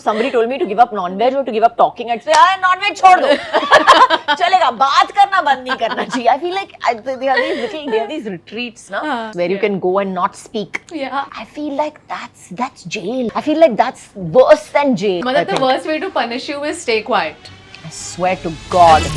somebody told me to give up non-veg or to give up talking, I'd say, non-veg छोड़ दो. चलेगा, बात करना बंद नहीं करना चाहिए. I feel like there are these retreats, na, where you can go and not speak. Yeah. I feel like that's jail. I feel like that's worse than jail. मतलब the worst way to punish you is stay quiet. I swear to God.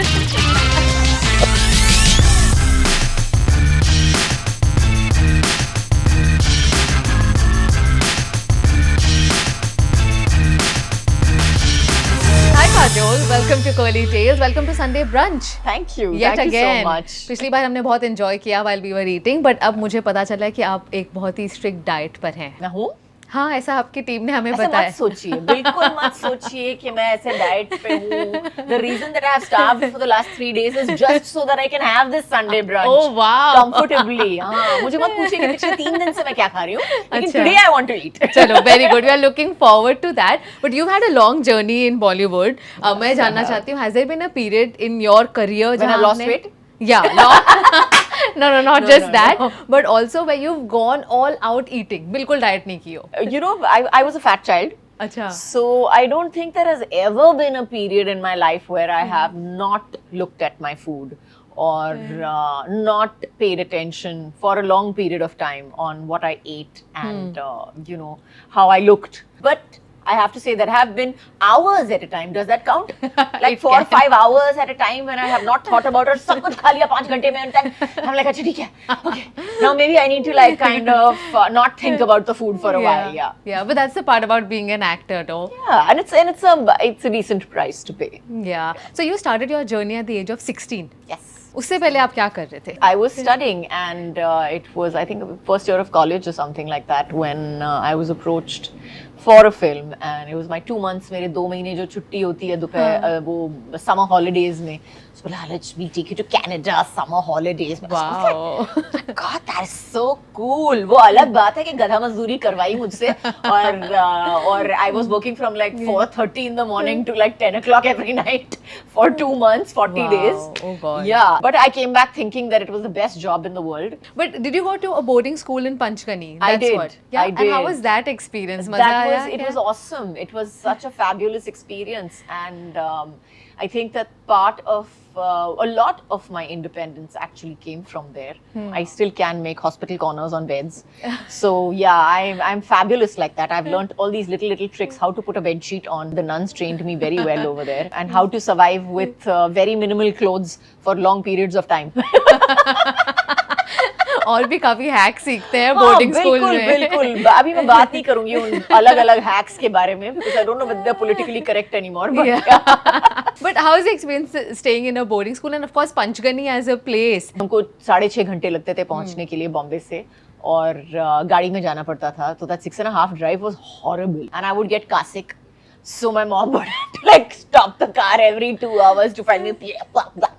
Kajol, welcome to Curly Tales. Welcome to Sunday Brunch. Thank you. Yet Thank again. you so much. पिछली बार हमने बहुत enjoy किया while we were eating, but अब मुझे पता चला है कि आप एक बहुत ही strict diet पर हैं. मैं हूँ? हाँ, ऐसा आपकी टीम ने हमें ऐसा बताया. मत सोचिए, बिल्कुल मत सोचिए कि मैं ऐसे डाइट पे हूँ. The reason that I have starved for the last 3 days is just so that I can have this Sunday brunch. Oh wow. Comfortably. हाँ, मुझे मत पूछिए कि पिछले 3 दिन से मैं क्या खा रही हूँ. लेकिन अच्छा. today I want to eat. चलो, very good. We are looking forward to that. But you've had a long journey in Bollywood. मैं जानना चाहती हूँ, has there been a period in your career When I lost weight? Yeah, no, not just that, but also where you've gone all out eating. बिल्कुल diet नहीं की हो. You know, I was a fat child. अच्छा. So I don't think there has ever been a period in my life where I have not looked at my food or not paid attention for a long period of time on what I ate and you know, how I looked. But I have to say that have been hours at a time. Does that count? Like It 4 or can. 5 hours at a time when I have not thought about it. सब कुछ खा लिया 5 घंटे में. And I'm like, अच्छा ठीक है. Okay. Now maybe I need to like kind of not think about the food for a while. Yeah. Yeah, but that's the part about being an actor, though. Yeah, and it's a decent price to pay. Yeah. So you started your journey at the age of 16. Yes. उससे पहले आप क्या कर रहे थे? I was studying and it was I think first year of college or something like that when I was approached for a film and it was my 2 months मेरे 2 महीने जो छुट्टी होती है दोपहर वो summer holidays में. So let's we take you to Canada summer holidays. Wow. God, that is so cool. वो अलग बात है कि गधा मजदूरी करवाई मुझसे और I was working from like 4:30 in the morning to like 10 o'clock every night for 2 months, 40 Wow. days. Oh God. Yeah, but I came back thinking that it was the best job in the world. But did you go to a boarding school in Panchgani? I That's did. what. Yeah. I And how did. was that experience? मजा That आया was it क्या? was awesome. It was such a fabulous experience, and I think that part of a lot of my independence actually came from there. I still can make hospital corners on beds. So yeah, I'm fabulous like that. I've learnt all these little tricks, how to put a bed sheet on. The nuns trained me very well over there, and how to survive with very minimal clothes for long periods of time. और भी काफी hack सीखते हैं boarding school में. बिल्कुल. अभी मैं बात नहीं करूंगी उन अलग-अलग हैक्स के बारे में because I don't know whether they're politically correct anymore. But But how is the experience staying in a boarding school and of course Panchgani as a place? हमको 6.5 घंटे लगते थे पहुंचने के लिए बॉम्बे से और गाड़ी में जाना पड़ता था तो that 6.5 drive was horrible and I would get car sick. So my mom would like stop the car every 2 hours to find me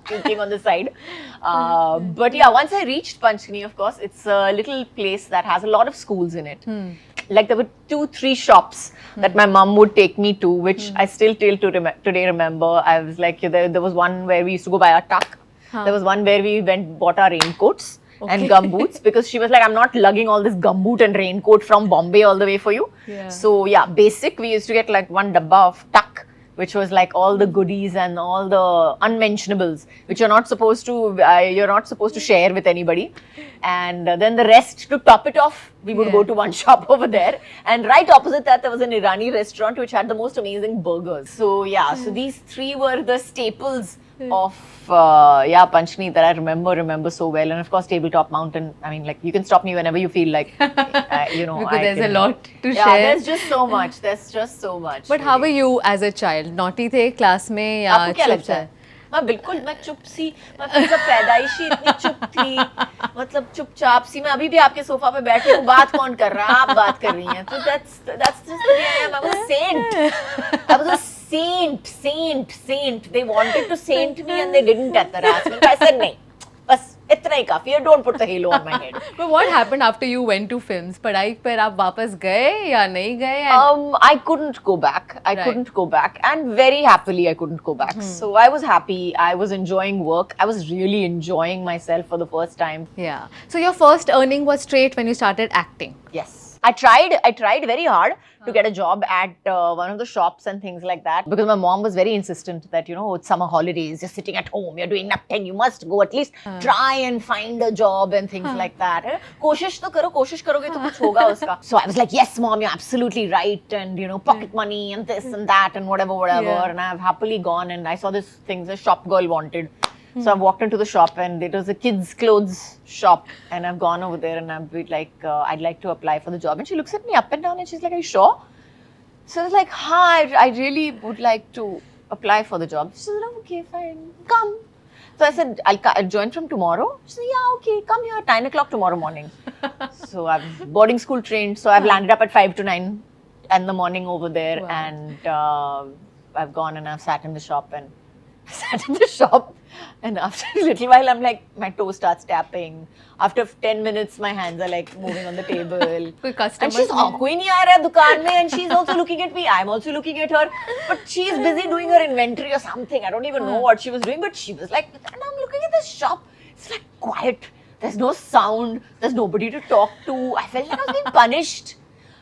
puking on the side. But yeah, once I reached Panchgani, of course, it's a little place that has a lot of schools in it. Like there were 2-3 shops that my mom would take me to, which I still till today remember. I was like, there was one where we used to go buy our tuck. There was one where we bought our raincoats. And gumboots because she was like, I'm not lugging all this gumboot and raincoat from Bombay all the way for you. Yeah. So yeah, basic we used to get like one dabba of tuck, which was like all the goodies and all the unmentionables, which you're not supposed to share with anybody. And then the rest, to top it off, we would go to one shop over there. And right opposite that, there was an Irani restaurant which had the most amazing burgers. So yeah, so these 3 were the staples of Panchgani that I remember so well. And of course, Tabletop Mountain. I mean, like you can stop me whenever you feel like, you know. Because there's a lot to yeah, share. there's just so much. There's just so much. But how were you as a child? Naughty थे class में या आपको क्या लगता है? मैं चुप सी, मैं मतलब पैदाइशी इतनी चुप थी, मतलब चुपचाप सी. मैं अभी भी आपके सोफा पे बैठी हूँ, बात कौन कर रहा है? आप बात कर रही हैं. तो that's just the way I am. I was a saint. I was a saint. They wanted to saint me and they didn't at the last minute. I said नहीं, बस इतना ही काफी है. Don't put the halo on my head. But what happened after you went to films? पढ़ाई पर आप वापस गए या नहीं गए? I couldn't go back. I couldn't go back, and very happily I couldn't go back. So I was happy. I was enjoying work. I was really enjoying myself for the first time. Yeah. So your first earning was straight when you started acting. Yes. I tried very hard to get a job at one of the shops and things like that, because my mom was very insistent that, you know, it's summer holidays, you're sitting at home, you're doing nothing, you must go at least try and find a job and things like that. कोशिश तो करो, कोशिश करोगे तो कुछ होगा उसका. So I was like, yes mom, you're absolutely right, and you know, pocket money and this and that and whatever, and I've happily gone, and I saw this thing the shop girl wanted. So I walked into the shop, and it was a kids' clothes shop, and I've gone over there and I've been like, I'd like to apply for the job. And she looks at me up and down and she's like, are you sure? So I was like, hi, I really would like to apply for the job. She said, oh, okay, fine, come. So I said, I'll join from tomorrow. She said, yeah, okay, come here at 9 o'clock tomorrow morning. So I'm boarding school trained, so I've landed up at 5 to 9 in the morning over there. Wow. And I've gone and I've sat in the shop and after a little while I'm like, my toe starts tapping. After 10 minutes my hands are like moving on the table. कोई customer And she's कोई नहीं आ रहा है दुकान में, and she's also looking at me, I'm also looking at her, but she's busy doing her inventory or something. I don't even know what she was doing, but she was like, and I'm looking at this shop, it's like quiet, there's no sound, there's nobody to talk to. I felt like I was being punished.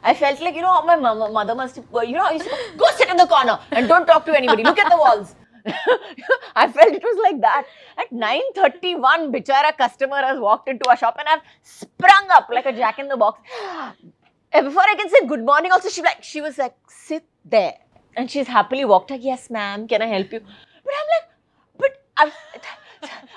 I felt like, you know, how my mother must have, you know, I used to go sit in the corner and don't talk to anybody, look at the walls. I felt it was like that. At 9:31, bichara customer has walked into our shop and I've sprung up like a jack in the box. And before I can say good morning also, she was like, sit there. And she's happily walked like, yes ma'am, can I help you? But I'm like,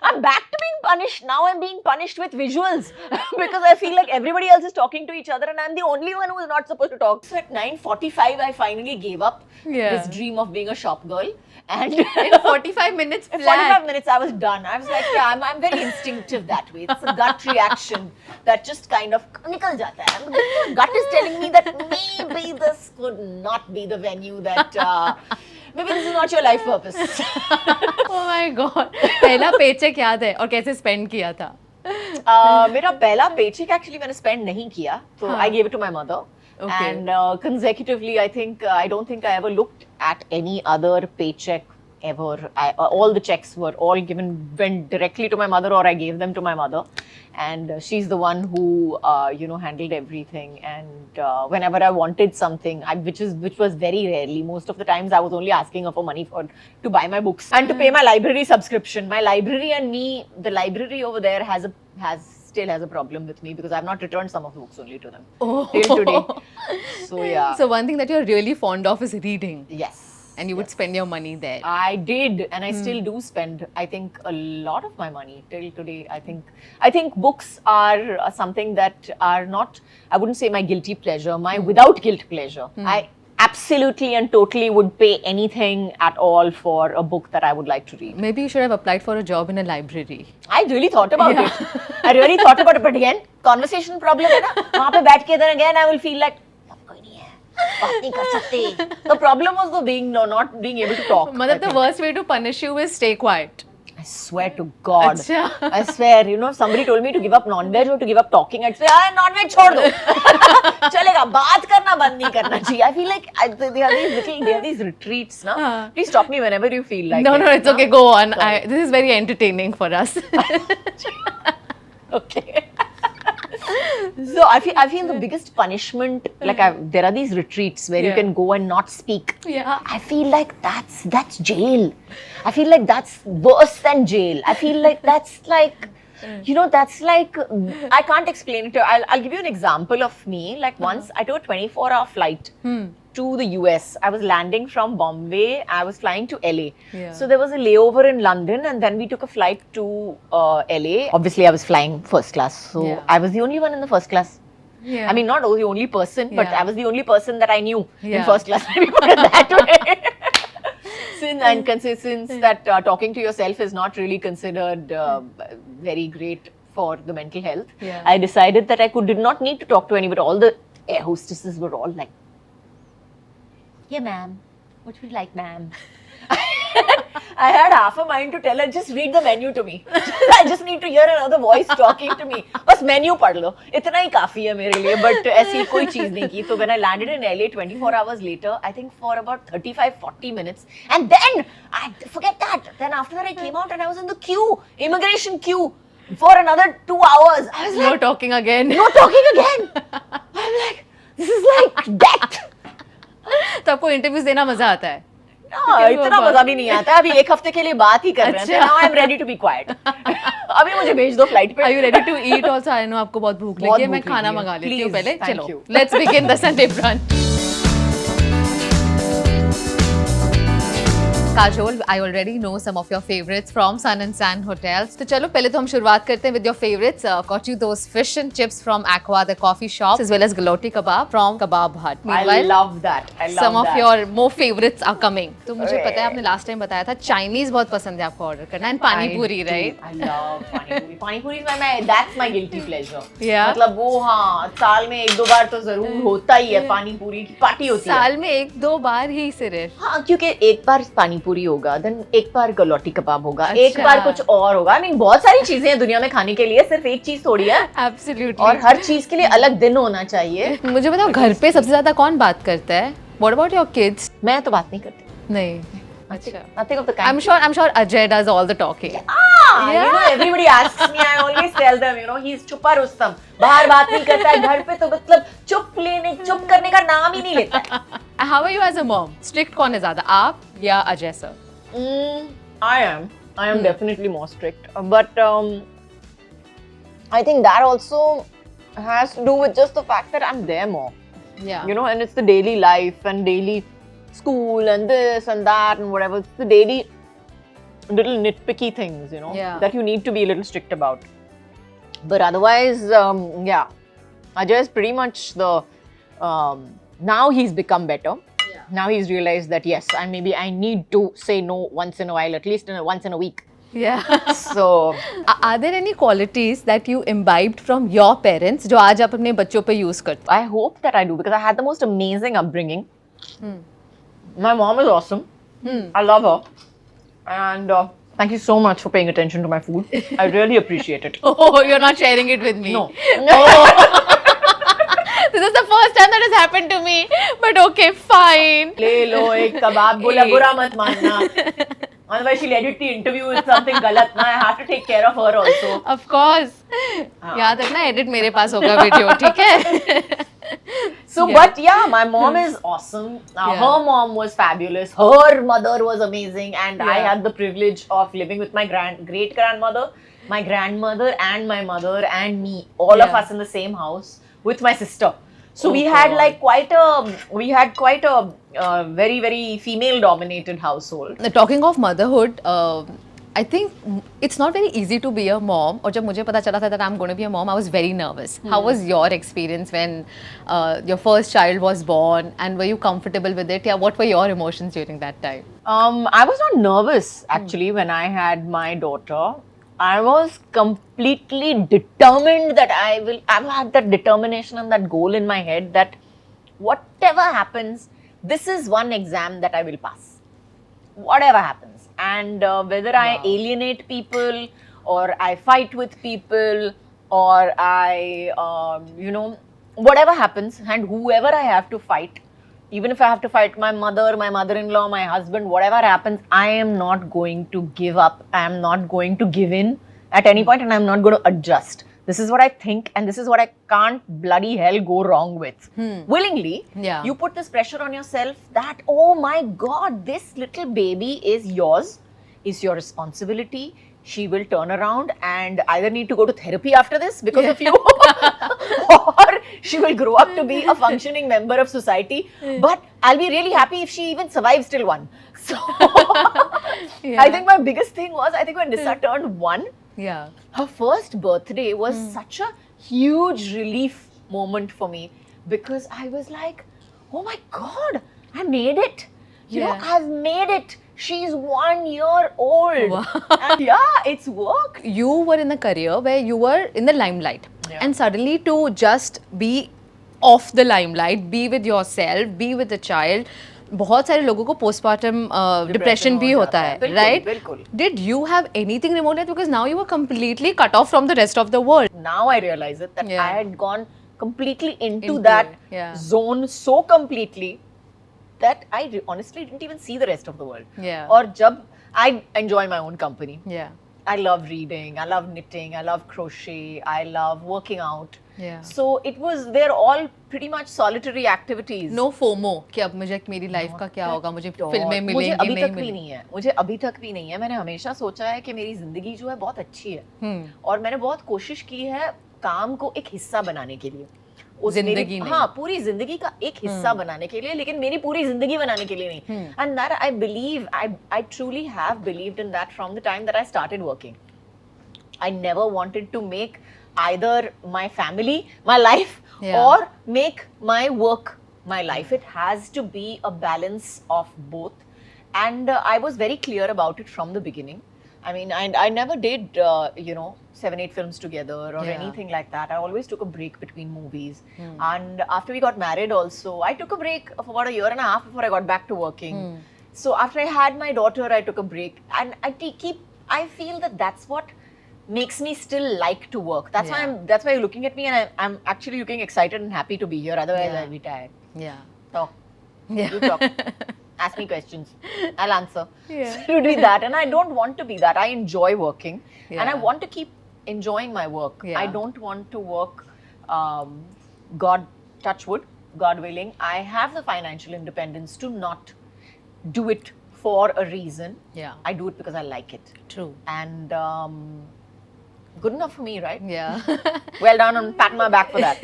I'm back to being punished. Now I'm being punished with visuals because I feel like everybody else is talking to each other and I'm the only one who is not supposed to talk. So at 9:45, I finally gave up this dream of being a shop girl. And in 45 minutes flat. In 45 minutes, I was done. I was like, yeah, I'm very instinctive that way. It's a gut reaction that just kind of nikal jata hai. And the gut is telling me that maybe this could not be the venue that... maybe this is not your life purpose. Oh my god. पहला paycheck याद है और कैसे spend किया था? मेरा पहला paycheck actually मैंने spend नहीं किया. So I gave it to my mother. Okay. And consecutively, I don't think I ever looked at any other paycheck ever. All the checks were all went directly to my mother, or I gave them to my mother. And she's the one who, handled everything. And whenever I wanted something, which was very rarely, most of the times I was only asking her for money to buy my books and to pay my library subscription. My library and me, the library over there still has a problem with me because I've not returned some of the books only to them till today. So yeah. So one thing that you're really fond of is reading. Yes. And you would spend your money there. I did, and I still do spend, I think, a lot of my money till today. I think books are something that are not, I wouldn't say my guilty pleasure, my without guilt pleasure. I absolutely and totally would pay anything at all for a book that I would like to read. Maybe you should have applied for a job in a library. I really thought about it. I really thought about it, but again, conversation problem है ना. वहाँ पे बैठ के then again I will feel like कोई नहीं है, बात नहीं कर सकते. The problem was not being able to talk. मतलब the worst way to punish you is stay quiet. I swear to God. Achha. I swear, if somebody told me to give up non-veg or to give up talking, I'd say, non-veg छोड़ दो. चलेगा, बात करना बंद नहीं करना चाहिए. I feel like there are these retreats, na? Please stop me whenever you feel like No, it. it's okay, go on. This is very entertaining for us. Okay. So I feel the biggest punishment, there are these retreats where you can go and not speak. Yeah. I feel like that's jail. I feel like that's worse than jail. I feel like that's like, I can't explain it. I'll give you an example of me. Like once I took a 24-hour flight to the US. I was landing from Bombay. I was flying to LA. Yeah. So there was a layover in London and then we took a flight to LA. Obviously, I was flying first class. So I was the only one in the first class. Yeah. I mean, not the only person, but I was the only person that I knew in first class. Let me put it that way. Since that talking to yourself is not really considered very great for the mental health, I decided that I did not need to talk to anybody. All the air hostesses were all like, "Yeah, ma'am. What would you like, ma'am?" I had half a mind to tell her, just read the menu to me. I just need to hear another voice talking to me. बस menu पढ़ लो. इतना ही काफी है मेरे लिए. But ऐसी कोई चीज नहीं की. So when I landed in LA 24 hours later, I think for about 35-40 minutes. And then, forget that. Then after that I came out and I was in the queue. Immigration queue. For another 2 hours. I was like, no talking again. No talking again. I'm like, This is like death. तो आपको interviews देना मजा आता है? इतना मजा भी नहीं आता, अभी एक हफ्ते के लिए बात ही कर रहे हैं. Now I'm ready to be quiet. अभी मुझे भेज दो फ्लाइट पे. Are you ready to eat also? I know आपको बहुत भूख लगी है, मैं खाना मंगा लेती हूँ पहले. चलो, let's begin the Sunday brunch. Kajol, I already know some of your favorites from Sun and Sand hotels. तो चलो पहले तो हम शुरुआत करते हैं with your favorites. Got you those fish and chips from Aqua, the coffee shop, as well as galoti kebab from Kebab Hut. I love that. I love some of that. your more favorites are coming. तो मुझे पता है आपने last time बताया था Chinese बहुत पसंद है आपको order करना, and pani puri, right? I love pani puri. Pani puri is that's my guilty pleasure. Yeah. मतलब वो हाँ साल में एक दो बार तो जरूर होता ही है, पानी पूरी की पार्टी होती है. साल में एक दो बार ही सिर्फ. हाँ क्योंकि एक बार पानी पूरी होगा, देन एक बार गलौटी कबाब होगा, अच्छा. एक बार कुछ और होगा. I mean, बहुत सारी चीजें हैं दुनिया में खाने के लिए, सिर्फ एक चीज थोड़ी है. Absolutely. और हर चीज के लिए अलग दिन होना चाहिए. मुझे बताओ घर पे सबसे ज्यादा कौन बात करता है? What about your kids? मैं तो बात नहीं करती. नहीं. अच्छा. Nothing of the kind. I'm sure Ajay does all the talking. You know, everybody asks me, I always tell them, you know, he's चुप्पा Rustam. बाहर बात नहीं करता है, घर पे तो मतलब चुप करने का नाम ही नहीं लेता है. How are you as a mom? Strict कौन है ज्यादा, आप या Ajay sir? I am definitely more strict, but I think that also has to do with just the fact that I'm there more. Yeah. You know, and it's the daily life and daily school and this and that and whatever. It's the daily little nitpicky things, you know, that you need to be a little strict about. But otherwise, yeah, Ajay is pretty much the. Now he's become better. Yeah. Now he's realized that yes, maybe I need to say no once in a while, at least once in a week. Yeah. So, are there any qualities that you imbibed from your parents जो आज आप अपने बच्चों पे use करते? I hope that I do because I had the most amazing upbringing. My mom is awesome. I love her, and thank you so much for paying attention to my food. I really appreciate it. Oh, you're not sharing it with me. No. Oh. This is the first time that has happened to me, but okay, fine. ले लो एक कबाब, बोला बुरा मत मानना. Otherwise she'll edit the interview with something गलत ना. I have to take care of her also. Of course. याद रखना edit मेरे पास होगा video, ठीक है? So, but yeah, my mom is awesome. Her mom was fabulous. Her mother was amazing, and I had the privilege of living with my great grandmother, my grandmother, and my mother and me. All of us in the same house with my sister. So we had like quite a very very female dominated household. Talking of motherhood, I think it's not very easy to be a mom. और जब मुझे पता चला था that I'm going to be a mom, I was very nervous. How was your experience when your first child was born, and were you comfortable with it? Yeah, what were your emotions during that time? I was not nervous actually when I had my daughter. I was completely determined that I've had that determination and that goal in my head that whatever happens, this is one exam that I will pass. Whatever happens. And whether I alienate people or I fight with people or I, whatever happens and whoever I have to fight, even if I have to fight my mother, my mother-in-law, my husband, whatever happens, I am not going to give up. I am not going to give in at any point, and I'm not going to adjust. This is what I think, and this is what I can't bloody hell go wrong with. Willingly, you put this pressure on yourself that, oh my God, this little baby is yours, is your responsibility. She will turn around and either need to go to therapy after this because of you, or she will grow up to be a functioning member of society. But I'll be really happy if she even survives till 1. So I think my biggest thing was, I think when Nissa turned 1, her first birthday was such a huge relief moment for me because I was like, oh my God, I made it. You know, I've made it. She's 1 year old. Wow. And it's work. You were in a career where you were in the limelight. And suddenly to just be off the limelight, be with yourself, be with the child, बहुत सारे लोगों को postpartum depression भी होता है, right? बिल्कुल. Did you have anything remote like, because now you were completely cut off from the rest of the world? Now I realize it that I had gone completely into that zone so completely that I honestly didn't even see the rest of the world. Or jab I enjoy my own company. I love reading, I love knitting, I love crochet, I love working out. Yeah. So they're all pretty much solitary activities. No FOMO कि अब मुझे मेरी life का क्या होगा, मुझे फिल्में मुझे मिलेंगी अभी नहीं तक भी नहीं है, मुझे अभी तक भी नहीं है. मैंने हमेशा सोचा है कि मेरी जिंदगी जो है बहुत अच्छी है और मैंने बहुत कोशिश की है काम को एक हिस्सा बनाने के लिए. जिंदगी नहीं. हाँ, पूरी जिंदगी का एक हिस्सा बनाने के लिए, लेकिन मेरी पूरी जिंदगी बनाने के लिए नहीं. And that I truly have believed in that from the time that I started working. I never wanted to make either my family my life or make my work my life. It has to be a balance of both, and I was very clear about it from the beginning. I mean, I never did 7-8 films together or anything like that. I always took a break between movies. And after we got married also, I took a break of about a year and a half before I got back to working. So after I had my daughter, I took a break, and I feel that that's what makes me still like to work. That's why you're looking at me, and I'm actually looking excited and happy to be here. Otherwise, I'll be tired. Yeah. Talk. Yeah. You talk. Ask me questions. I'll answer. Yeah. So you do that, and I don't want to be that. I enjoy working, and I Yeah. want to keep enjoying my work. Yeah. I don't want to work. God, touch wood, God willing, I have the financial independence to not do it for a reason. Yeah. I do it because I like it, True. and good enough for me, right? Yeah. Well done, and pat my back for that.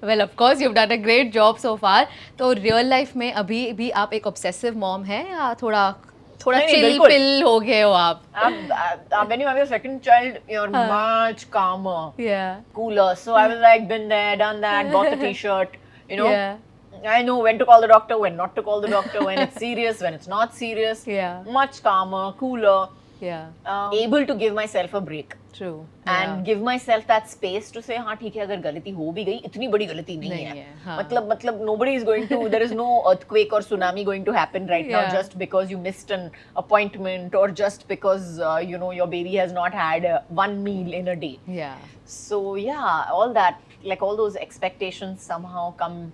Well, of course, you've done a great job so far. तो real life में अभी भी आप एक obsessive mom हैं या थोड़ा नहीं, chill बिल्कुल. pill हो गए हो आप? When you have your second child, you're much calmer, Yeah. cooler. So I was like, been there, done that, bought the t-shirt, Yeah. I know when to call the doctor, when not to call the doctor, when it's serious, when it's not serious. Yeah. Much calmer, cooler, Yeah. able to give myself a break. True. And give myself that space to say, हाँ ठीक है, अगर गलती हो भी गई, इतनी बड़ी गलती नहीं है. हाँ. मतलब nobody is going to, there is no earthquake or tsunami going to happen right now just because you missed an appointment or just because your baby has not had one meal in a day. Yeah. So yeah, all that, like all those expectations somehow come,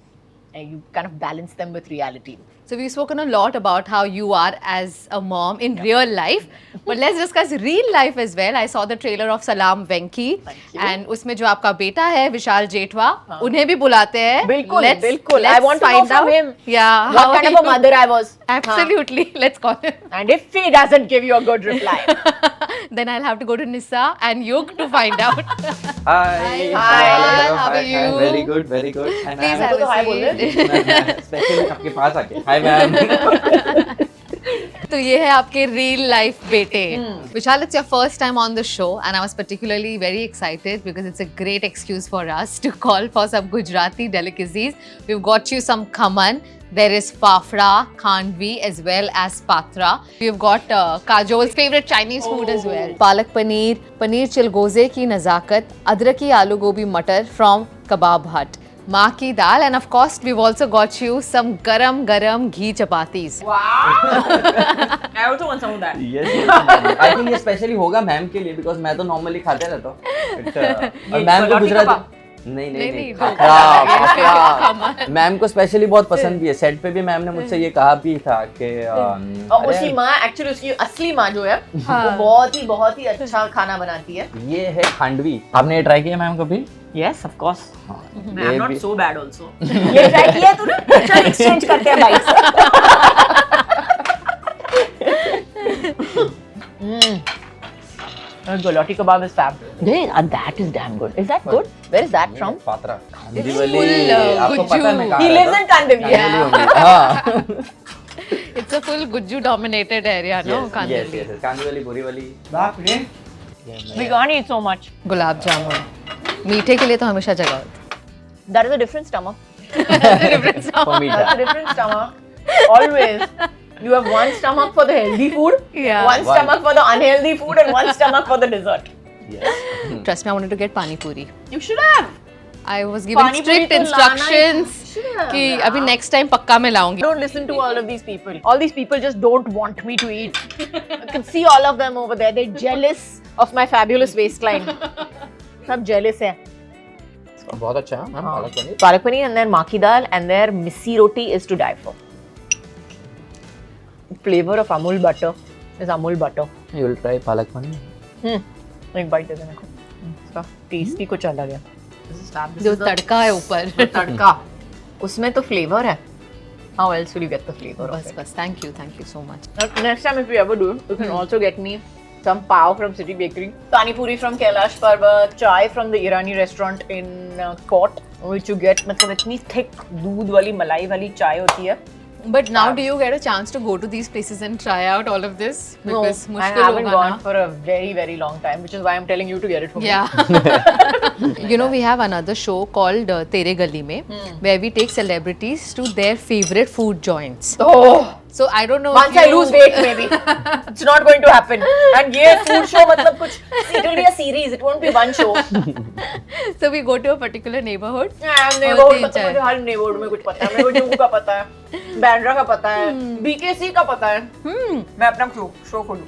you kind of balance them with reality. So we've spoken a lot about how you are as a mom in real life, but let's discuss real life as well. I saw the trailer of Salaam Venki, and उसमें जो आपका बेटा है विशाल जेठवा, उन्हें भी बुलाते हैं. बिल्कुल, Let's बिल्कुल. I want to know find from out. him Yeah. what kind of a mother I was. Absolutely. Let's call him. And if he doesn't give you a good reply, Then I'll have to go to Nissa and Yug to find out. Hi. Hi, how are you? Very good, very good. And Please I'm have तो a hi बोल seat. Specially आपके पास आके. Hi ma'am. तो ये है आपके real life बेटे. Vishal, it's your first time on the show and I was particularly very excited because it's a great excuse for us to call for some Gujarati delicacies. We've got you some khaman. There is fafda, khandvi as well as patra. We've got Kajol's favorite Chinese food as well. Palak paneer, paneer chilgoze ki nazakat, adraki aloo gobi matar from Kebab Hut. Maa ki dal, and of course we've also got you some garam ghee chapatis. wow! I also want some of that. Yes. I think ये specially होगा ma'am के लिए because मैं तो normally खाते रहता हूँ. और मैम को गुजराती नहीं खाखरा. मैम को स्पेशली बहुत पसंद भी है. सेट पे भी मैम ने मुझसे ये कहा भी था कि और उसकी माँ, एक्चुअली उसकी असली माँ जो है, वो बहुत ही अच्छा खाना बनाती है. ये है खांडवी. आपने ये ट्राई किया मैम कभी? Yes, of course. ये I'm not भी- so bad also. ये ट्राई किया तूने? चल एक्सचेंज करते हैं बाइक से. Gulati kebab is fab. That is damn good. Is that good? Where is that from? Patra. It's वाली full, आपको पता है मैं कहाँ He रहता lives in Kandivali. हूँ? हाँ. It's a full Guju dominated area, no? Yes, Kandivali. yes. Kandivali, Borivali. We can't eat so much. Gulab jamun. मीठे के लिए तो हमेशा जगह होती That is a different stomach. है. For me, That's a different stomach. Always. You have one stomach for the healthy food, Yeah. one One. stomach for the unhealthy food, and one stomach for the dessert. Yes. Trust me, I wanted to get pani puri. You should have. I was given Pani puri strict तो लाना ही- instructions Sure. कि अभी next time पक्का मैं लाऊंगी. Don't listen to all of these people. All these people just don't want me to eat. I can see all of them over there. They're jealous of my fabulous waistline. सब jealous है. बहुत अच्छा है ma'am palak paneer. Palak paneer and their maki dal and their missi roti is to die for. Flavor of Amul butter is Amul butter. You will try palak paneer. एक bite दे देना को. इसका test ही कुछ अलग है. This is fab. This जो is the तड़का है ऊपर. तड़का. उसमें तो flavor है. How else will you get the flavor of बस it? बस. Thank you so much. Next time if you ever do, you can also get me some pav from City Bakery, pani puri from Kailash Parbat, chai from the Irani restaurant in Court, which you get मतलब इतनी thick दूध वाली मलाई वाली चाय होती है. But now do you get a chance to go to these places and try out all of this? No, Because I मुश्किल haven't होगा gone ना. for a very long time, which is why I'm telling you to get it for me. Yeah. You know, we have another show called Tere Gali Mein, where we take celebrities to their favorite food joints. Oh. So I don't know. Once if I you... lose weight, maybe it's not going to happen. And ये food show मतलब कुछ it will be a series. It won't be one show. So we go to a particular neighborhood. neighborhood मतलब मुझे हर neighborhood में कुछ पता है. मेरे को जम्मू का पता है, बैंड्रा का पता है, BKC का पता है. मैं अपना शो खोलूं.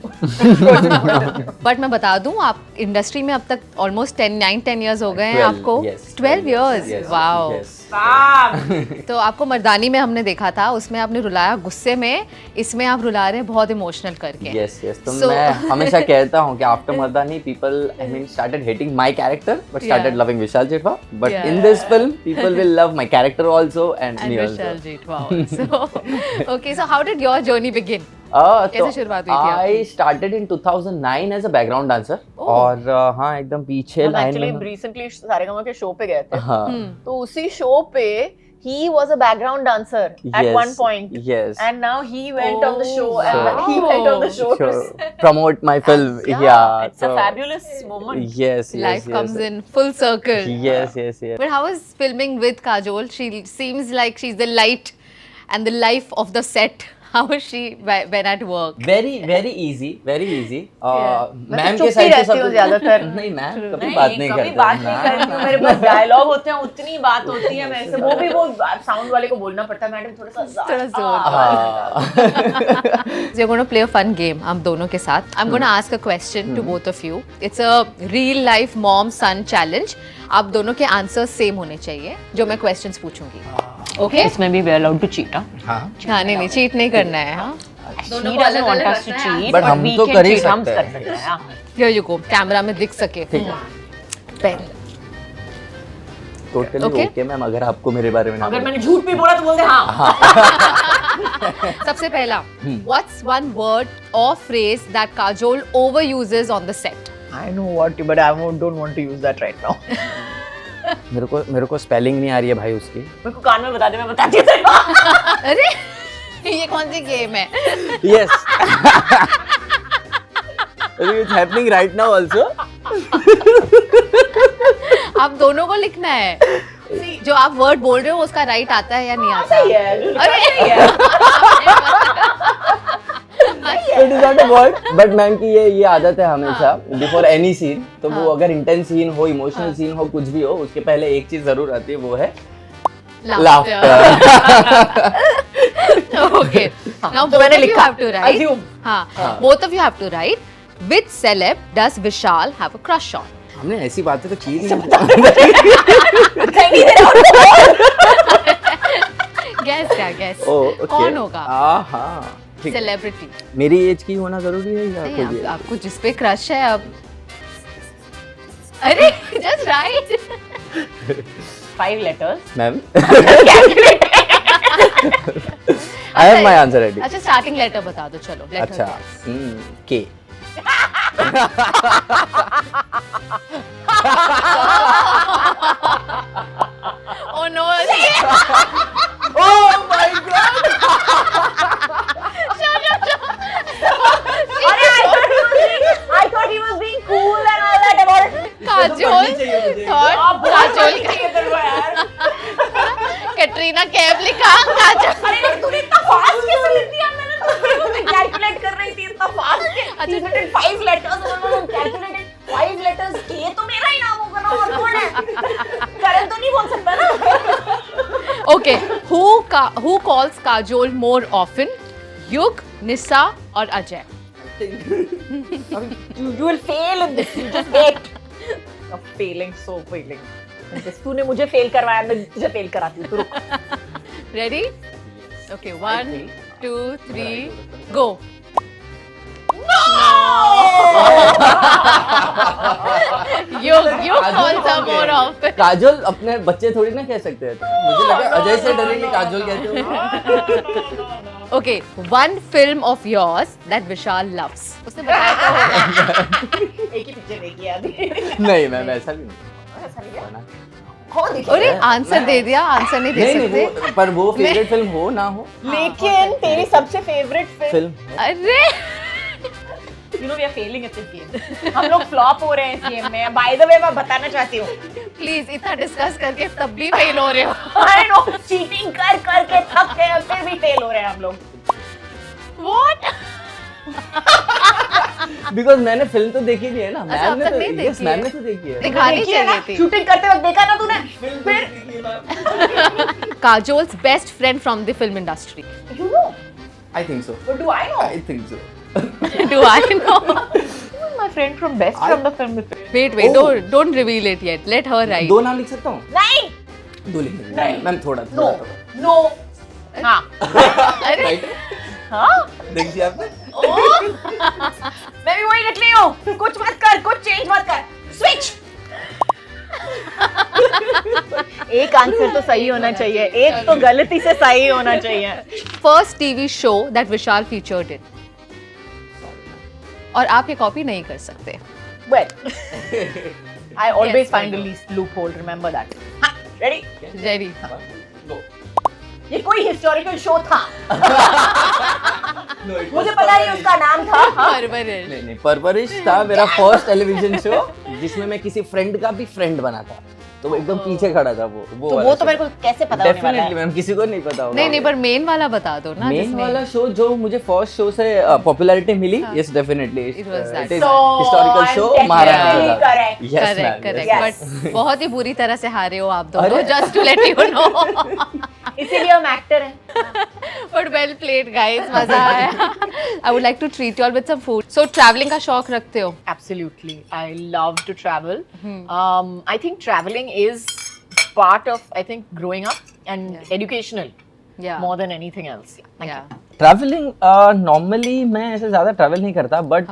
But मैं बता दूं, आप इंडस्ट्री में अब तक ऑलमोस्ट 9-10 years हो गए हैं 12, आपको. yes, 12 years. Yes, Wow. yes. तो आपको मर्दानी में हमने देखा था, उसमें आपने रुलाया गुस्से में, इसमें आप रुला रहे हैं बहुत इमोशनल करके. Yes, yes. तो So- मैं हमेशा कहता हूँ कि after Mardaani people I mean started hating my character but started Yeah. loving Vishal Jethwa. But Yeah. in this film people will love my character also and And me Vishal also. Jethwa also. Okay, so how did your journey begin? तो कैसे शुरुआत हुई थी I आपकी? started in 2009 as a background dancer. Oh. और हाँ एकदम पीछे हम लाइन एक्चुअली में. रिसेंटली सारेगामा के शो पे गए थे. हाँ. तो उसी शो पे he was a background dancer at Yes, one point. Yes. And now he went on the show and So- he went on the show to Sure. Promote my film. yeah, it's a so- fabulous moment. Yes, yes. Life yes. comes in full circle. Yes, yes, yes. But how is filming with Kajol? She seems like she's the light and the life of the set. How is she when at work? Very, very easy, very easy. मैं ma'am तो के चुप ही side से रहती सब हूँ कुछ- ज्यादातर. नहीं मैम कभी नहीं, बात नहीं कभी करते. बात नहीं करती हूँ. मेरे पास डायलॉग होते हैं, उतनी बात होती है मेरे से. वो भी वो साउंड वाले को बोलना पड़ता है, मैडम थोड़ा सा जोर. हाँ. So you're going to play a fun game हम दोनों के साथ. I'm going to ask a question to both of you. It's a real life mom son challenge. आप दोनों के आंसर सेम होने चाहिए जो मैं क्वेश्चंस पूछूंगी. Okay? इसमें भी we are allowed to cheat. हाँ. हाँ नहीं चीट नहीं करना है. हाँ. He doesn't want us to cheat, But हम we तो can कर ही cheat. हम सकते कर हैं. सकते हैं. हाँ. Here you go. कैमरा में दिख सके. ठीक है. Pen. Totally Okay. Okay ma'am अगर आपको मेरे बारे में ना अगर पता. मैंने झूठ भी बोला तो बोल दे हाँ. सबसे पहला. What's one word or phrase that Kajol overuses on the set? I know what, but I don't want to use that right now. मेरे को स्पेलिंग नहीं आ रही है भाई उसकी. मेरे को कान में बता दे, मैं बताती हूँ. अरे ये कौन सी गेम है? Yes. It's happening right now also. आप दोनों को लिखना है. जो आप वर्ड बोल रहे हो उसका राइट आता है या नहीं आता? सही है. अरे It is not a word, but ma'am की ये आदत है हमेशा बिफोर एनी सीन. तो वो अगर इंटेंस सीन हो, इमोशनल सीन हो, कुछ भी हो, उसके पहले एक चीज जरूर आती है, वो है laughter. Okay. Now तो both मैंने of you लिखा. have to write. Assume. हाँ. Both of you have to write. Which celeb does Vishal have a crush on? हमने ऐसी बातें तो की नहीं. Guess क्या guess? ओह कौन होगा? हाँ ठीक. Celebrity. मेरी एज की होना जरूरी है या नहीं, कोई भी? आपको जिस पे क्रश है अब. अरे just write. 5 letters. Ma'am I have my answer ready. अच्छा स्टार्टिंग लेटर बता दो चलो. Let her अच्छा guess. के. Oh no. Oh my god. I thought he was being cool and all that about it. Kajol. Thought Kajol. यार. कैटरीना कैफ लिखा. काजोल. अरे लेकिन तूने इतना फास्ट कैसे लिख दिया? मैंने तो कैलकुलेट कर रही थी इतना fast. He written 5 letters and मैंने calculated 5 letters. ये तो मेरा ही नाम होगा ना, और कौन है? करण तो नहीं बोल सकता ना. Okay. Who calls Kajol more often? Yug, Nisa और Ajay? You will fail in this. You just wait. You're failing, so failing. तूने मुझे फेल करवाया, मैं तुझे फेल कराती हूँ. तू रुक. Ready? Okay. 1, 2, 3, go. You call some more often. Kajol अपने बच्चे थोड़ी ना कह सकते हैं, मुझे लगा अजय से डरेंगे काजोल कहते हो। Okay, one film of yours that Vishal loves. उसने बताया तो होगा। एक ही पिक्चर देखी है अभी। नहीं मैम ऐसा भी नहीं। कौन देखी अरे है? आंसर दे दिया, आंसर नहीं दे नहीं सकते। नहीं पर वो फेवरेट फिल्म हो ना हो लेकिन तेरी सबसे फेवरेट फिल्म अरे you know we are failing at this game. हम लोग फ्लॉप हो रहे हैं इस गेम में। बाय द वे मैं बताना चाहती हूँ, प्लीज इतना डिस्कस करके तब भी फेल हो रहे हो। आई नो चीटिंग कर करके थक गए और फिर भी फेल हो रहे हैं हम लोग। What? बिकॉज मैंने फिल्म तो देखी नहीं है ना, अच्छा, मैम अब ने तक तो नहीं यस देखी मैम है। ने तो देखी है। दिखानी देखी है ना? चाहिए थी। शूटिंग करते वक्त देखा ना तूने? फिर Kajol's best friend from the film industry. You know I think so what do I know? I think so Do I know? My friend from best from the film. Wait, Oh. don't reveal it yet. Let her write. दो नाम लिख सकता हूँ? नहीं दो लिख नहीं। Ma'am थोड़ा नो थोड़ा नो हाँ अरे राइट हाँ देखिए आपने मैं भी वही लिख रही हूँ। कुछ मत कर, कुछ चेंज मत कर, स्विच। एक आंसर तो सही होना चाहिए, एक तो गलती से सही होना चाहिए। First TV show that Vishal featured in. और आप ये कॉपी नहीं कर सकते। Well, I always Yes, find I the know. least loophole. Remember that. हाँ, ready? Ready? ये कोई हिस्टोरिकल शो था। मुझे पता नहीं उसका नाम था। हाँ? परवरिश। नहीं परवरिश था मेरा फर्स्ट टेलीविजन शो जिसमें मैं किसी फ्रेंड का भी फ्रेंड बना था, तो वो एकदम पीछे खड़ा था वो तो वाला वो तो show। मेरे को कैसे पता होने वाला डेफिनेटली है? मैम किसी को नहीं पता होगा। नहीं पर मेन वाला बता दो ना। मेन जिसमें- वाला शो जो मुझे फर्स्ट शो से पॉपुलैरिटी मिली, yes definitely It was that. So, historical show I'm Maharana definitely Pratap. correct. Yes, Correct, ma'am, correct. yes. Yes. But बहुत ही बुरी तरह से हारे हो आप दोनों। अरे। Just to let you know. इसीलिए हम एक्टर हैं। But well played, guys. मजा आया। I would like to treat you all with some food. So traveling का शौक रखते हो? Absolutely, I love to travel. I think traveling is part of growing up and educational Yeah. more than anything else. Thank Yeah. you. Travelling normally मैं ऐसे ज्यादा travel नहीं करता, but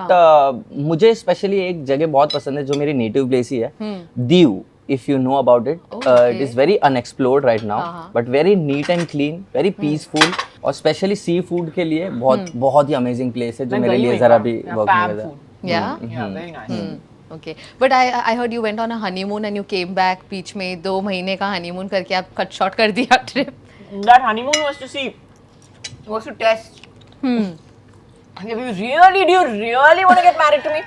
मुझे स्पेशली एक जगह बहुत पसंद है जो मेरी नेटिव प्लेस ही है, Diu. If you know about it, it is very unexplored right now, but very neat and clean, very peaceful, और स्पेशली सी फूड के लिए बहुत ही अमेजिंग प्लेस है जो मैं मेरे गई लिए हूँ जरा एक भी बार। वर्क Fab नहीं करता। food. Yeah. Yeah, very nice. Okay. But I heard you went on a honeymoon and you came back बीच में 2 महीने का honeymoon करके आप कट शॉर्ट कर दिया trip. That honeymoon was to see, was to test. If you really, do you really want to get married to me?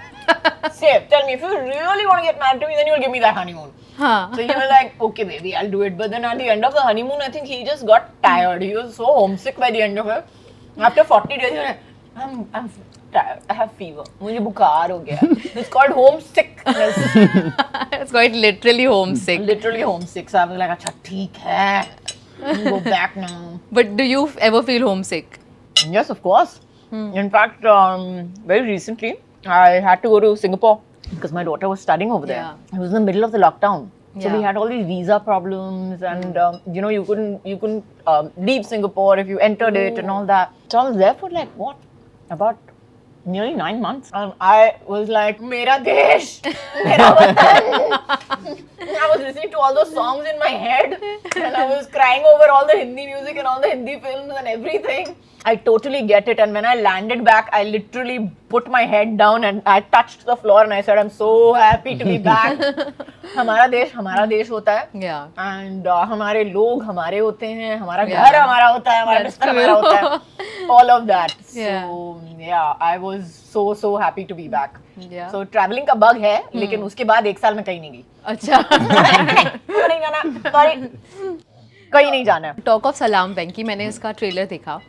Say, tell me, if you really want to get married to me, then you'll give me that honeymoon. हाँ. So he was like, okay, baby, I'll do it. But then at the end of the honeymoon, I think he just got tired. He was so homesick by the end of it. After 40 days, he was like, I'm tired. I have fever. मुझे बुखार हो गया. It's called homesickness. It's quite literally homesick. Literally homesick. So I was like, अच्छा ठीक है. Go back now. But do you ever feel homesick? Yes, of course. In fact, very recently, I had to go to Singapore because my daughter was studying over there. Yeah. It was in the middle of the lockdown. So we Yeah. had all these visa problems, and you couldn't leave Singapore if you entered it and all that. So I was there for like what, about nearly 9 months. I was like, "Mera desh, mera watan." I was listening to all those songs in my head, and I was crying over all the Hindi music and all the Hindi films and everything. I totally get it. And when I landed back, I literally put my head down and I touched the floor and I said, "I'm so happy to be back." हमारा देश होता है. Yeah. And हमारे लोग हमारे होते हैं, हमारा Yeah. घर हमारा होता है, हमारा That's बिस्तर हमारा true. होता है. All of that. Yeah. So yeah, I was so happy to be back. Yeah. So traveling का bug है, लेकिन उसके बाद 1 साल में कहीं नहीं गई. अच्छा. नहीं जाना, sorry. कहीं नहीं जाना है. टॉक ऑफ सलाम वेंकी, मैंने इसका ट्रेलर देखा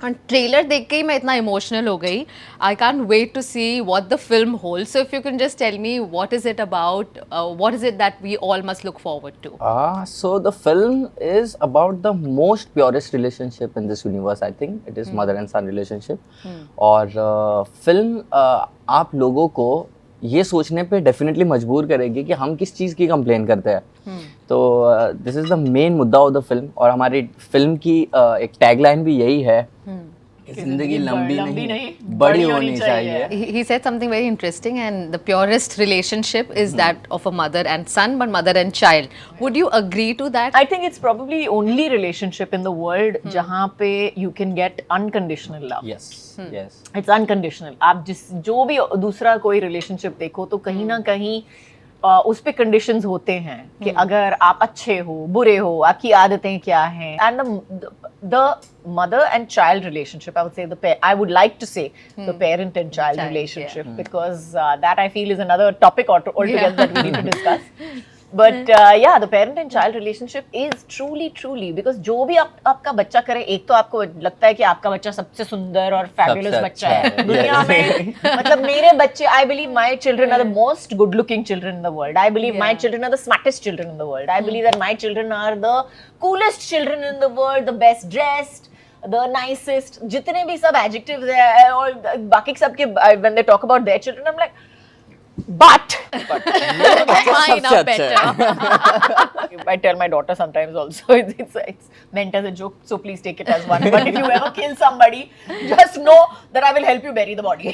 और ट्रेलर देख के ही मैं इतना इमोशनल हो गई. I can't wait to see what the film holds. So if you can just tell me what is it about, what is it that we all must look forward to. So the film is about the most purest relationship in this universe. I think it is mother and son relationship. और film आप लोगों को ये सोचने पे definitely मजबूर करेगी कि हम किस चीज़ की कंप्लेन करते हैं. तो दिस इज द मेन मुद्दा ऑफ द फिल्म. और हमारी फिल्म की एक टैगलाइन भी यही है कि जिंदगी लंबी नहीं नहीं बड़ी होनी चाहिए. He said something very interesting, and the purest relationship is that of a mother and son, but mother and child. Would you agree to that? I think it's probably only relationship in the world जहाँ पे you can get unconditional love. Yes, yes. It's unconditional. आप जो भी दूसरा कोई relationship देखो तो कहीं ना कहीं उस पे conditions होते हैं कि अगर आप अच्छे हो, बुरे हो, आपकी आदतें क्या हैं. And the mother and child relationship, I would say I would like to say the parent and child relationship, because that I feel is another topic altogether that we need to discuss. But yeah, the parent and child relationship is truly because जो भी आपका बच्चा करे, एक तो आपको लगता है कि आपका बच्चा सबसे सुंदर और fabulous बच्चा है दुनिया में. मतलब मेरे बच्चे, I believe my children are the most good looking children in the world. I believe my children are the smartest children in the world. I believe that my children are the coolest children in the world, the best dressed, the nicest. जितने भी सब adjectives है और बाकी सब के when they talk about their children, I'm like, but Mine are better. I tell my daughter sometimes also, it's meant as a joke, so please take it as one. But if you ever kill somebody, just know that I will help you bury the body.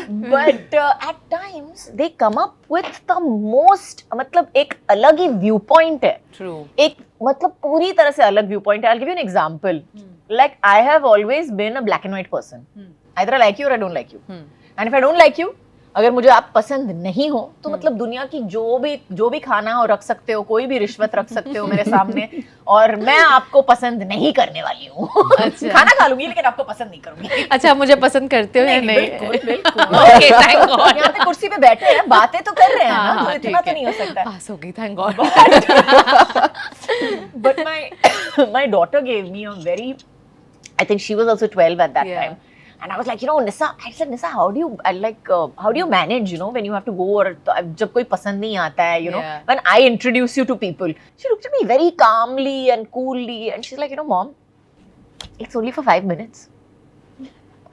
But at times they come up with the most, मतलब एक अलग ही viewpoint है. True. एक मतलब पूरी तरह से अलग viewpoint है. I'll give you an example. Like I have always been a black and white person. Either I like you or I don't like you. And if I don't like you, अगर मुझे आप पसंद नहीं हो तो मतलब दुनिया की जो भी खाना हो रख सकते हो, कोई भी रिश्वत रख सकते हो मेरे सामने, और मैं आपको पसंद नहीं करने वाली हूँ. अच्छा. खाना खा लूंगी लेकिन आपको पसंद नहीं करूंगी. अच्छा, मुझे पसंद करते हो या नहीं? बिल्कुल. Okay, thank God. यहाँ पे कुर्सी पे बैठे हैं, बातें तो कर रहे हैं ना, तो इतना तो नहीं हो सकता. पास हो गई, thank God. But my daughter gave me a very, I think she was also 12 at that Yeah. time. And I was like, Nisa, I said, Nisa, how do you manage, when you have to go, or जब कोई पसंद नहीं आता है, Yeah. when I introduce you to people. She looked at me very calmly and coolly, and she's like, Mom, it's only for 5 minutes.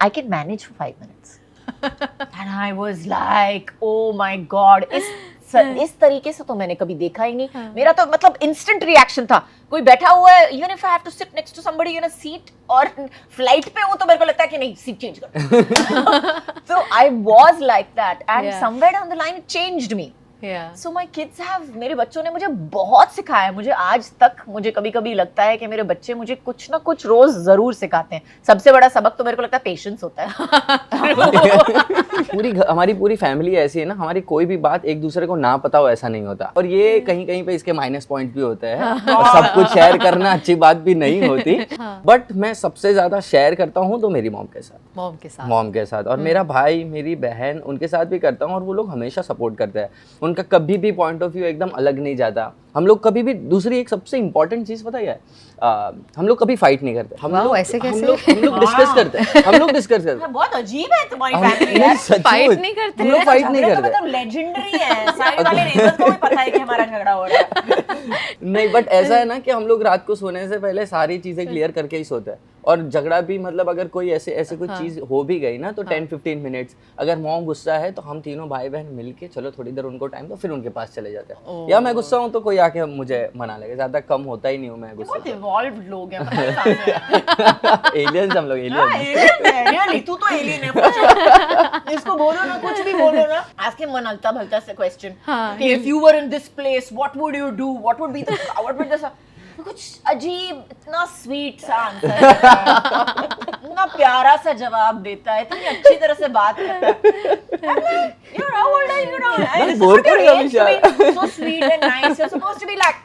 I can manage for 5 minutes. And I was like, oh my God, इस तरीके से तो मैंने कभी देखा ही नहीं. मेरा तो मतलब instant reaction था. कोई बैठा हुआ है, even if I have to sit next to somebody in a seat, और flight पे हूँ तो मेरे को लगता है कि नहीं, seat change कर. So I was like that, and somewhere down the line it changed me. Yeah. So my kids have, मेरे बच्चों ने मुझे बहुत सिखाया. मुझे आज तक मुझे कभी-कभी लगता है कि मेरे बच्चे मुझे कुछ ना कुछ रोज जरूर सिखाते हैं. सबसे बड़ा सबक तो मेरे को लगता है पेशेंस होता है. हमारी पूरी फैमिली ऐसी है ना, हमारी कोई भी बात एक दूसरे को ना पता हो ऐसा नहीं होता. और ये कहीं कहीं पे इसके माइनस पॉइंट भी होते हैं, और सब कुछ शेयर करना अच्छी बात भी नहीं होती. बट मैं सबसे ज्यादा शेयर करता हूँ तो मेरी मॉम के साथ और मेरा भाई, मेरी बहन, उनके साथ भी करता हूँ, और वो लोग हमेशा सपोर्ट करते हैं. उनका कभी भी पॉइंट ऑफ व्यू एकदम अलग नहीं जाता. हम लोग कभी भी, दूसरी एक सबसे इंपॉर्टेंट चीज पता है, हम लोग कभी फाइट नहीं करते. हम लोग डिस्कस करते हैं. बहुत अजीब है तुम्हारी फैमिली. फाइट नहीं करते. हम लोग फाइट नहीं करते. मतलब लेजेंडरी है. सारे वाले नेबर्स को भी पता है कि हमारा झगड़ा हो रहा है. नहीं, बट ऐसा है ना कि हम लोग रात को सोने से पहले सारी चीजें क्लियर करके ही सोते हैं. और झगड़ा भी, मतलब अगर कोई ऐसे कुछ चीज हो भी गई ना, तो 10-15 मिनट्स, अगर मॉम गुस्सा है तो हम तीनों भाई बहन मिलके चलो थोड़ी देर उनको टाइम दो, फिर उनके पास चले जाते हैं. या मैं गुस्सा हूँ तो कोई आके मुझे मना लेगा. ज्यादा कम होता ही नहीं हूँ मैं गुस्सा. बहुत इवॉल्व्ड लोग हैं. एलियंस हम लोग, एलियन. तू तो एलियन है. इसको बोलो ना, कुछ भी बोलो ना. आस्क हिम वन अलता भलता से question. If you were in this place, what would you do? What would be the कुछ अजीब, इतना स्वीट सा आंसर, इतना प्यारा सा जवाब देता है, इतनी अच्छी तरह से बात करता है. You're how old are you now? It's not your age to be so sweet and nice. You're supposed to be like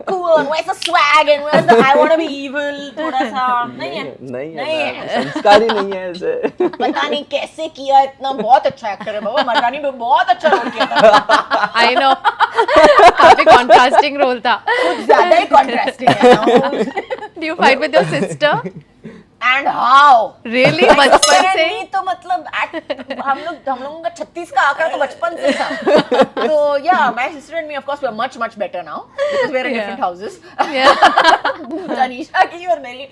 cool, and where's the swag and where's the I want to be evil, थोड़ा सा नहीं है. संस्कारी नहीं है ऐसे. पता नहीं कैसे किया, इतना बहुत अच्छा एक्टर है बाबा. मर्दानी में बहुत अच्छा रोल किया था. I know. काफी कॉन्ट्रास्टिंग रोल था. कुछ ज्यादा ही कॉन्ट्रास्टिंग है. Do you fight with your sister? And how? Really? बचपन से ही तो मतलब हम लोगों का 36 का आंकड़ा तो बचपन से था. तो yeah, my sister and me of course we are much better now because we are in different houses. Tanisha की और मेरी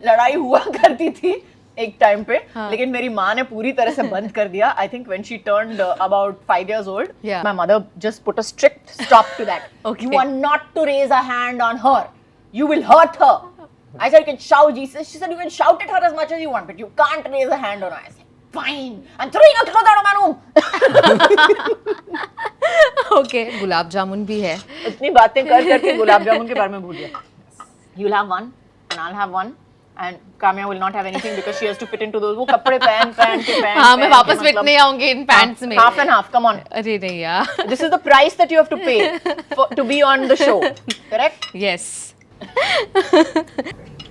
लड़ाई हुआ करती थी एक टाइम पे, लेकिन मेरी माँ ने पूरी तरह से बंद कर दिया. I think when she turned about 5 years old, my mother just put a strict stop to that. Okay. You are not to raise a hand on her. You will hurt her. I said, you can shout Jesus. She said, you can shout at her as much as you want, but you can't raise a hand on her. I said, fine. I'm throwing a clothes out of my room. Okay, gulab jamun भी है. इतनी बातें कर करके गुलाब जामुन के बारे में भूल गया. You'll have one, and I'll have one. And Kamya will not have anything because she has to fit into those. वो कपड़े पहन के हाँ, मैं वापस फिट नहीं आऊंगी इन पैंट्स में. Half and half, come on. अरे नहीं यार. This is the price that you have to pay to be on the show. Correct? Yes.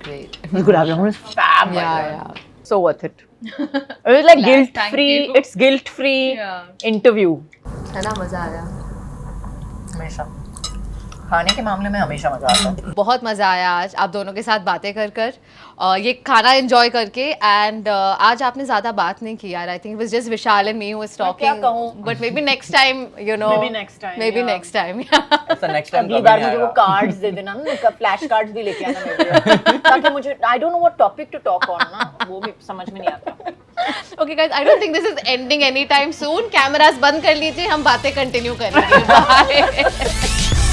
Great. Gulab jamun is fab. Yeah. So worth it. It was like guilt-free. It's guilt-free interview. है ना, मजा आया. हमेशा. खाने के मामले में हमेशा मजा आता है. बहुत मज़ा आया आज आप दोनों के साथ बातें कर ये खाना एंजॉय करके एंड आज आपने ज़्यादा बात नहीं की यार. I think it was just Vishal and me who was talking, but may be next time you know, Maybe next time, ऐसा नेक्स्ट टाइम अगली बार मुझे वो कार्ड्स दे देना ना, फ्लैश कार्ड्स भी लेके आना मेरे लिए, ताकि मुझे I don't know what topic to talk on ना, वो भी समझ में नहीं आता. Okay guys, I don't think this is ending any time soon. Cameras बंद कर लीजिए, हम बातें कंटिन्यू करेंगे. बाय.